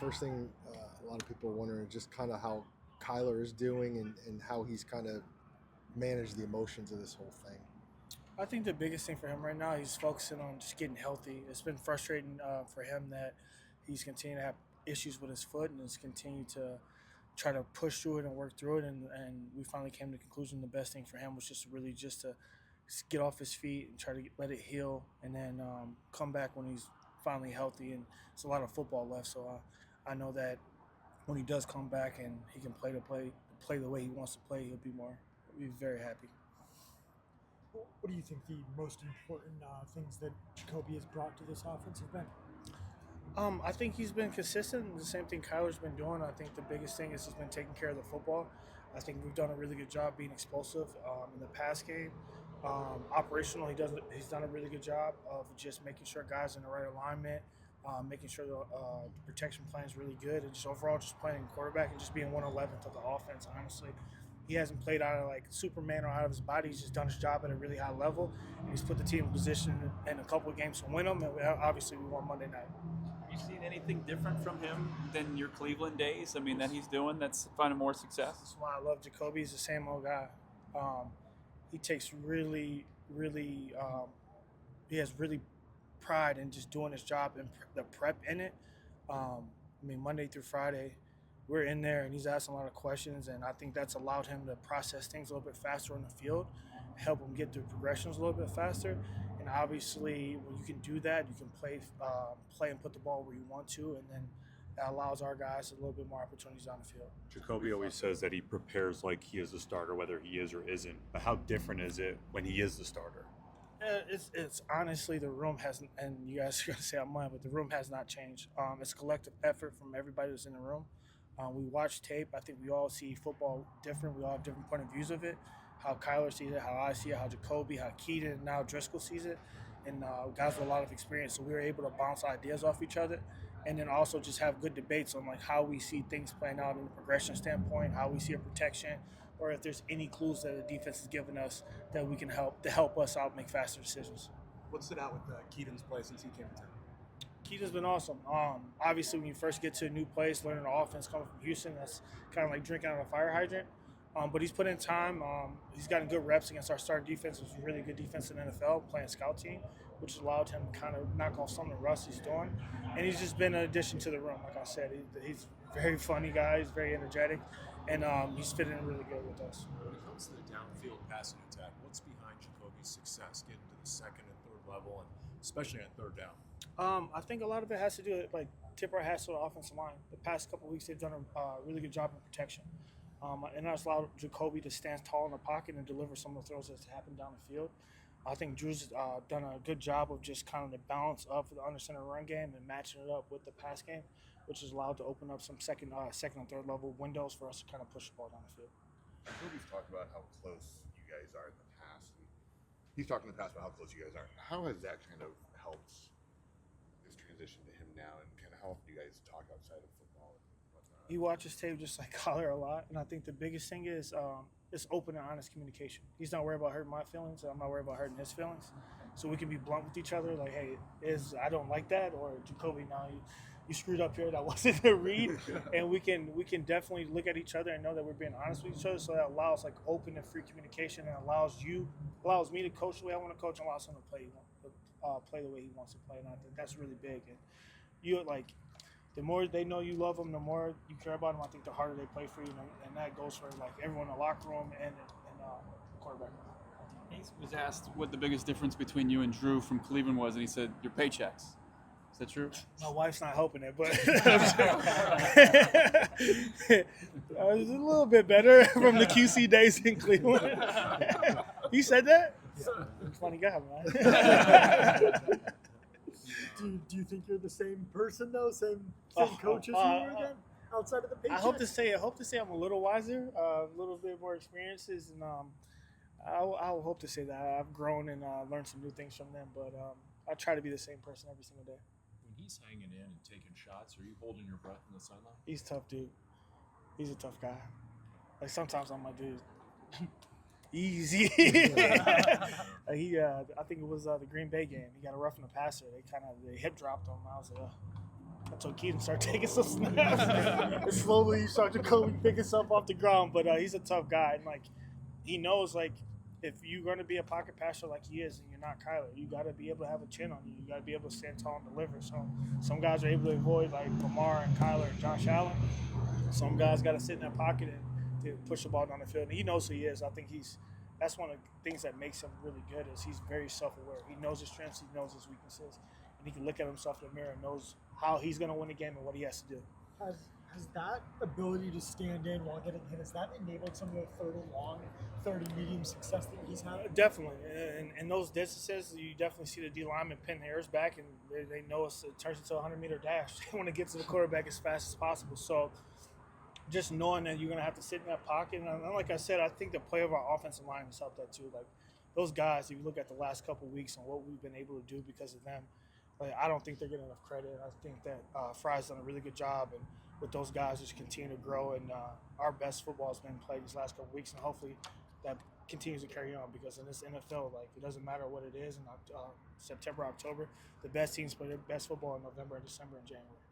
first thing a lot of people are wondering just kind of how Kyler is doing and how he's kind of managed the emotions of this whole thing. I think the biggest thing for him right now, he's focusing on just getting healthy. It's been frustrating for him that he's continued to have issues with his foot and has continued to try to push through it and work through it. And we finally came to the conclusion the best thing for him was just really just to get off his feet and try to let it heal and then come back when he's finally healthy. And it's a lot of football left, so I know that when he does come back and he can play the way he wants to play, he'll be very happy. What do you think the most important things that Jacoby has brought to this offense have been? I think he's been consistent. The same thing Kyler's been doing. I think the biggest thing is he's been taking care of the football. I think we've done a really good job being explosive in the pass game. Operational, he's done a really good job of just making sure guys in the right alignment, making sure the protection plan is really good, and just overall just playing quarterback and just being 1/11th of the offense. Honestly, he hasn't played out of like Superman or out of his body. He's just done his job at a really high level, and he's put the team in position in a couple of games to win them. And obviously, we won Monday night. Have you seen anything different from him than your Cleveland days? I mean, that he's doing that's finding more success? That's why I love Jacoby. He's the same old guy. He takes he has really pride in just doing his job and the prep in it. Monday through Friday, we're in there and he's asking a lot of questions, and I think that's allowed him to process things a little bit faster on the field, help him get through progressions a little bit faster. And obviously, when you can do that, you can play and put the ball where you want to, and then that allows our guys a little bit more opportunities on the field. Jacoby always says that he prepares like he is a starter, whether he is or isn't. But how different is it when he is the starter? It's honestly, the room hasn't, and you guys are going to say I'm lying, but the room has not changed. It's a collective effort from everybody that's in the room. We watch tape. I think we all see football different. We all have different point of views of it. How Kyler sees it, how I see it, how Jacoby, how Keaton, and now Driscoll sees it. And guys with a lot of experience, so we were able to bounce ideas off each other, and then also just have good debates on like how we see things playing out in the progression standpoint, how we see a protection, or if there's any clues that the defense has given us that we can help us out make faster decisions. What stood out with Keaton's play since he came to town? Keaton's been awesome. Obviously, when you first get to a new place, learning the offense coming from Houston, that's kind of like drinking out of a fire hydrant. But he's put in time. He's gotten good reps against our starting defense, which is a really good defense in the NFL, playing scout team, which has allowed him to kind of knock off some of the rust he's doing. And he's just been an addition to the room. Like I said, he's a very funny guy. He's very energetic, and he's fitting in really good with us. When it comes to the downfield passing attack, what's behind Jacoby's success getting to the second and third level, and especially on third down? I think a lot of it has to do with like tip our hats to the offensive line. The past couple of weeks, they've done a really good job in protection. And that's allowed Jacoby to stand tall in the pocket and deliver some of the throws that's happened down the field. I think Drew's done a good job of just kind of the balance of the under center run game and matching it up with the pass game, which is allowed to open up some second and third level windows for us to kind of push the ball down the field. Jacoby's talked about how close you guys are in the past. And he's talked in the past about how close you guys are. How has that kind of helped this transition to him now, and kind of how often do you guys talk outside of football and whatnot? He watches tape just like Collar a lot, and I think the biggest thing is it's open and honest communication. He's not worried about hurting my feelings, and I'm not worried about hurting his feelings. So we can be blunt with each other, like, hey, I don't like that, or Jacoby, now you screwed up here, that wasn't the read. And we can definitely look at each other and know that we're being honest with each other, so that allows like open and free communication, and allows me to coach the way I want to coach, and allows him to play the way he wants to play. And I think that's really big. And the more they know you love them, the more you care about them. I think the harder they play for you, and that goes for like everyone in the locker room and the quarterback. He was asked what the biggest difference between you and Drew from Cleveland was, and he said, your paychecks. Is that true? My wife's not helping it, but it was a little bit better from the QC days in Cleveland. You said that? Funny guy, man. Do you think you're the same person though? Same coach as you were again? Outside of the paycheck? I hope to say I'm a little wiser, a little bit more experiences, and I'll hope to say that I've grown and learned some new things from them. But I try to be the same person every single day. When he's hanging in and taking shots, are you holding your breath in the sideline? He's a tough dude. He's a tough guy. Like sometimes I'm like, dude, easy. I think it was the Green Bay game. He got a rough in the passer. They hip dropped him. I was like, until Keaton started taking some snaps. And slowly you start Jacoby pick himself off the ground. But he's a tough guy. And, like, he knows, like, if you're going to be a pocket passer like he is and you're not Kyler, you got to be able to have a chin on you. You got to be able to stand tall and deliver. So some guys are able to avoid, like Lamar and Kyler and Josh Allen. Some guys got to sit in that pocket and to push the ball down the field. And he knows who he is. I think that's one of the things that makes him really good is he's very self-aware. He knows his strengths. He knows his weaknesses. And he can look at himself in the mirror and knows how he's going to win the game and what he has to do. Has that ability to stand in while getting hit, has that enabled some of the third and long, third and medium success that he's had? Definitely. And those distances, you definitely see the D lineman pin theirs back, and they know it turns into a 100-meter dash. They want to get to the quarterback as fast as possible. So just knowing that you're going to have to sit in that pocket. And like I said, I think the play of our offensive line has helped that too. Like those guys, if you look at the last couple of weeks and what we've been able to do because of them, like, I don't think they're getting enough credit. I think that Fry's done a really good job, and with those guys just continue to grow. And our best football has been played these last couple of weeks, and hopefully that continues to carry on because in this NFL, like, it doesn't matter what it is in September, October, the best teams play their best football in November, December, and January.